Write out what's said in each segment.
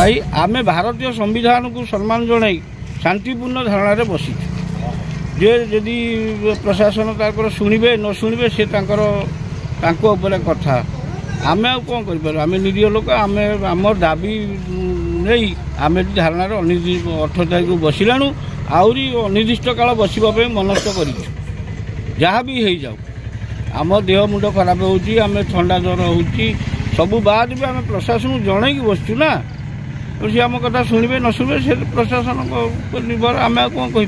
भाई आमे भारतीय संविधान को सम्मान जनाई शांतिपूर्ण धारणा बसीचु जे जदि प्रशासन ताकर शुणे न शुणे से उपरे कथा आम कौन कर निरीह लोक आम आम दाबी नहीं आम धारणा 18 तारीख बसिलाणु आहरी अनिर्दिष्ट काल बसवाई मनस्थ कर जहाँ भी हो जाऊ आम देह मुंड खराब होम ठंडा ज्वर हो सबू बाद भी आम प्रशासन जन की बसचु ना सी आम कथा शुणे न शुणे से प्रशासन निर्भर आम कौन कह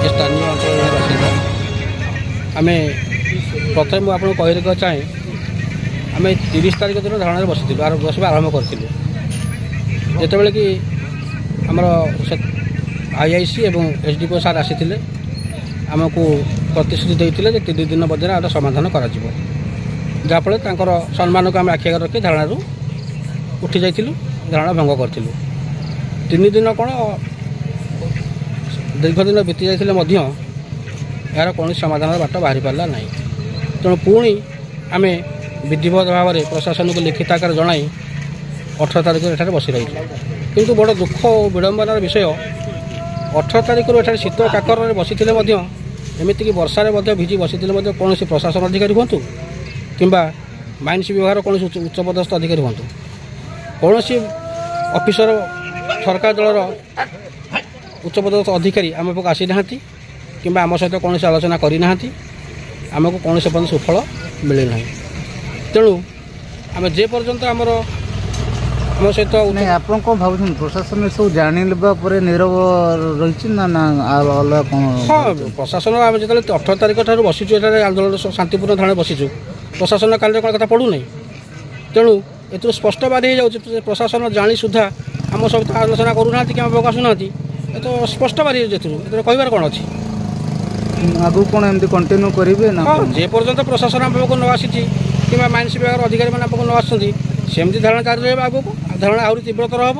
स्थानीय अंचल बासिंदा आम प्रथम आपको कह चाहे आम 30 तारीख दिन धारणा बसी बसवा आरंभ करूँ जिते कि आमर आईआईसी और एसडीपीओ सार आसी आमको प्रतिश्रुति देते 3 दिन मध्य गोटे समाधान कराफल सम्मान को आम आखि आगे रखी धारणा उठी जाइलु धारणा भंग करूँ 3 दिन कौन दीर्घ दिन बीती जाते यार कौन समाधान बाट बाहरी पारा ना तेणु पुणी आम विधिवत भाव में प्रशासन को लिखित आकार जनाई 18 तारीख एठार बसी रही किंतु बड़ दुख और विडंबनार विषय 18 तारीख एठार शीत काकर बसी एमतीक वर्षार भिजी बसी कौन प्रशासन अधिकारी हूँ कि माइन्स विभाग कौन उच्चपदस्थ अधिकारी हूँ कौन ऑफिसर सरकार दलर उच्चपदस्थ अधिकारी आम पाक आसी ना कि आम सहित कौन आलोचना करना आमको कौन से पर्यटन सुफल मिलना तेणु आम जे पर्यंत आमर आम सहित आप कौन भाव प्रशासन सब जानवर नीरव रही ना अलग कौन हाँ प्रशासन आम जो 18 तारीख ठार बसीचु आंदोलन शांतिपूर्ण धारणा बसीचु प्रशासन काल कौन कथा पड़ूना तेणु ए स्पष्ट बारी हो जाए प्रशासन जाणी सुधा आम सहित आलोचना करूना कि आम पाक आसुना तो स्पष्ट बारी कहबार कौन अच्छी आगु कौन एमती कंटिन्यू करेंगे ना जे पर्यंत प्रशासन आम पाक न आसी कि माइन्स विभाग अधिकारी मैंने न आसमती धारणा जारी रहा आगे धारणा आहरी तीव्रतर हम।